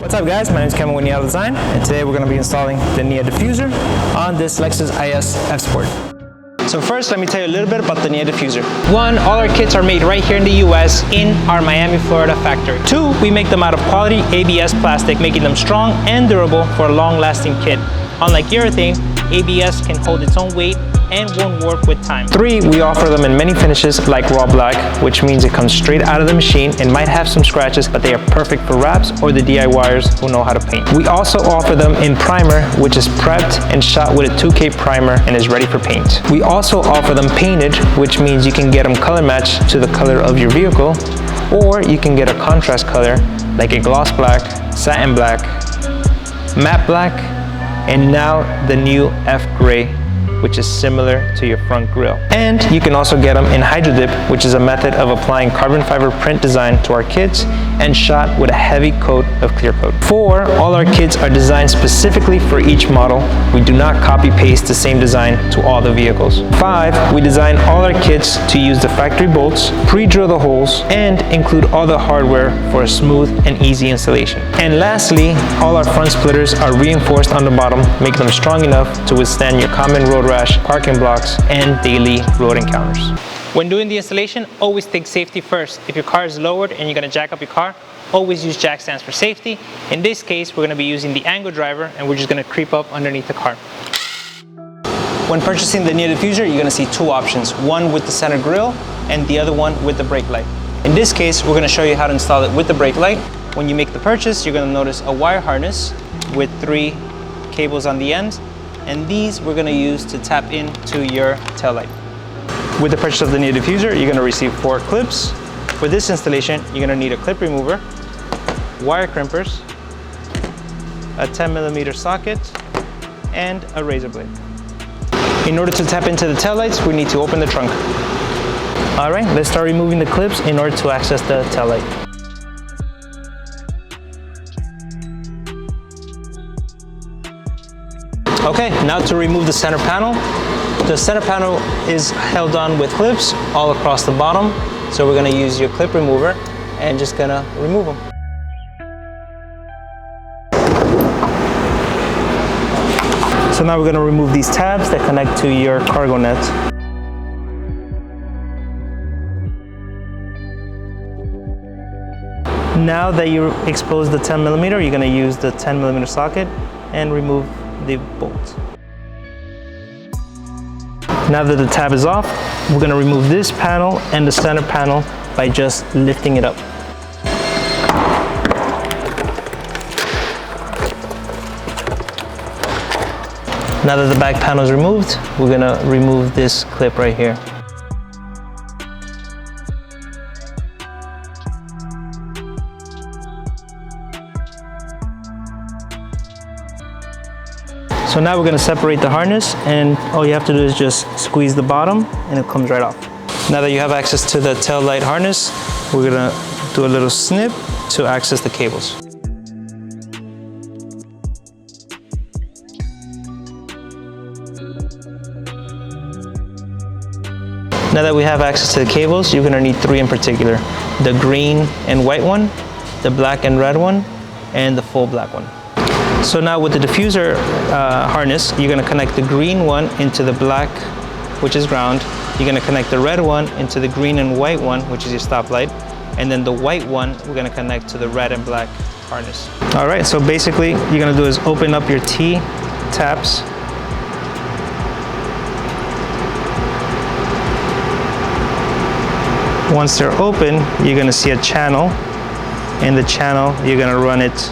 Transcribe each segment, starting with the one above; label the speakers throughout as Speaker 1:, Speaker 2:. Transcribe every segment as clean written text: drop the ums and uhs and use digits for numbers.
Speaker 1: What's up guys, my name is Kevin with NIA Design, and today we're going to be installing the NIA Diffuser on this Lexus IS F Sport. So first, let me tell you a little bit about the NIA Diffuser. One, all our kits are made right here in the US in our Miami, Florida factory. Two, we make them out of quality ABS plastic, making them strong and durable for a long-lasting kit. Unlike urethane, ABS can hold its own weight and won't warp with time. Three, we offer them in many finishes like raw black, which means it comes straight out of the machine and might have some scratches, but they are perfect for wraps or the DIYers who know how to paint. We also offer them in primer, which is prepped and shot with a 2K primer and is ready for paint. We also offer them painted, which means you can get them color matched to the color of your vehicle, or you can get a contrast color like a gloss black, satin black, matte black, and now the new F gray, which is similar to your front grille. And you can also get them in Hydro Dip, which is a method of applying carbon fiber print design to our kits and shot with a heavy coat of clear coat. Four, all our kits are designed specifically for each model. We do not copy paste the same design to all the vehicles. Five, we design all our kits to use the factory bolts, pre-drill the holes, and include all the hardware for a smooth and easy installation. And lastly, all our front splitters are reinforced on the bottom, making them strong enough to withstand your common road rash, parking blocks, and daily road encounters. When doing the installation, always think safety first. If your car is lowered and you're going to jack up your car, always use jack stands for safety. In this case, we're going to be using the angle driver, and we're just going to creep up underneath the car. When purchasing the NIA Diffuser, you're going to see two options, one with the center grille and the other one with the brake light. In this case, we're going to show you how to install it with the brake light. When you make the purchase, you're going to notice a wire harness with 3 cables on the end, and these we're going to use to tap into your taillight. With the purchase of the NIA Diffuser, you're going to receive 4 clips. For this installation, you're going to need a clip remover, wire crimpers, a 10mm socket, and a razor blade. In order to tap into the taillights, we need to open the trunk. Alright, let's start removing the clips in order to access the taillight. Okay, now to remove the center panel. The center panel is held on with clips all across the bottom. So we're gonna use your clip remover and just gonna remove them. So now we're gonna remove these tabs that connect to your cargo net. Now that you expose the 10mm, you're gonna use the 10mm socket and remove the bolt. Now that the tab is off, we're going to remove this panel and the center panel by just lifting it up. Now that the back panel is removed, we're going to remove this clip right here. So now we're going to separate the harness, and all you have to do is just squeeze the bottom and it comes right off. Now that you have access to the tail light harness, we're going to do a little snip to access the cables. Now that we have access to the cables, you're going to need 3 in particular. The green and white one, the black and red one, and the full black one. So now with the diffuser harness, you're going to connect the green one into the black, which is ground. You're going to connect the red one into the green and white one, which is your stoplight. And then the white one, we're going to connect to the red and black harness. All right, so basically you're going to do is open up your T taps. Once they're open, you're going to see a channel. In the channel, you're going to run it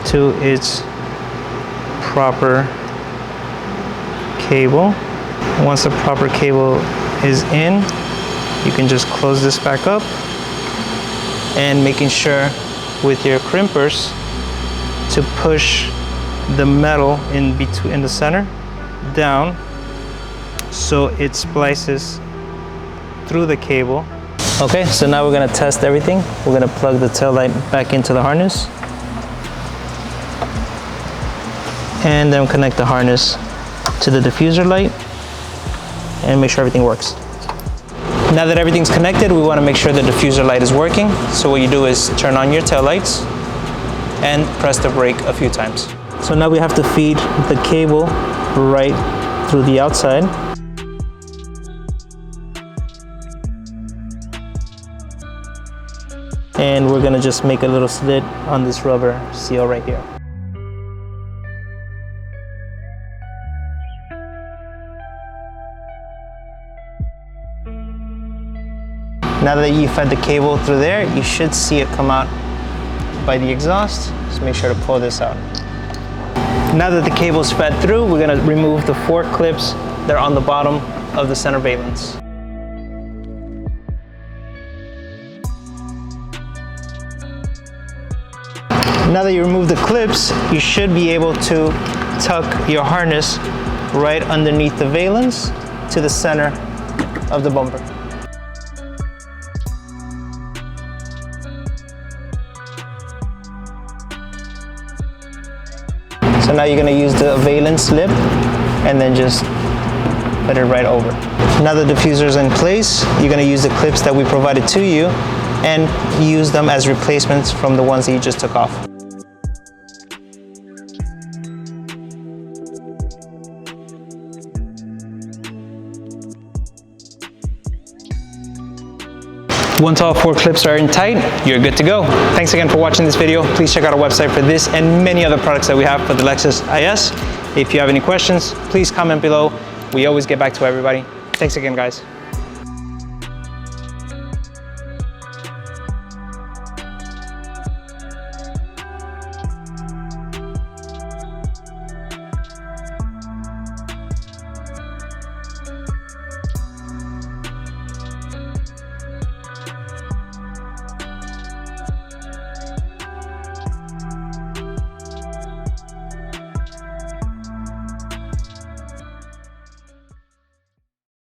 Speaker 1: to its proper cable. Once the proper cable is in, you can just close this back up, and making sure with your crimpers to push the metal in the center down so it splices through the cable. Okay, so now we're going to test everything. We're going to plug the tail light back into the harness, and then connect the harness to the diffuser light and make sure everything works. Now that everything's connected, we want to make sure the diffuser light is working. So what you do is turn on your tail lights and press the brake a few times. So now we have to feed the cable right through the outside. And we're gonna just make a little slit on this rubber seal right here. Now that you fed the cable through there, you should see it come out by the exhaust. Just make sure to pull this out. Now that the cable's fed through, we're gonna remove the 4 clips that are on the bottom of the center valence. Now that you remove the clips, you should be able to tuck your harness right underneath the valence to the center of the bumper. So now you're going to use the valence lip and then just put it right over. Now the diffuser is in place, you're going to use the clips that we provided to you and use them as replacements from the ones that you just took off. Once all 4 clips are in tight, you're good to go. Thanks again for watching this video. Please check out our website for this and many other products that we have for the Lexus IS. If you have any questions, please comment below. We always get back to everybody. Thanks again, guys.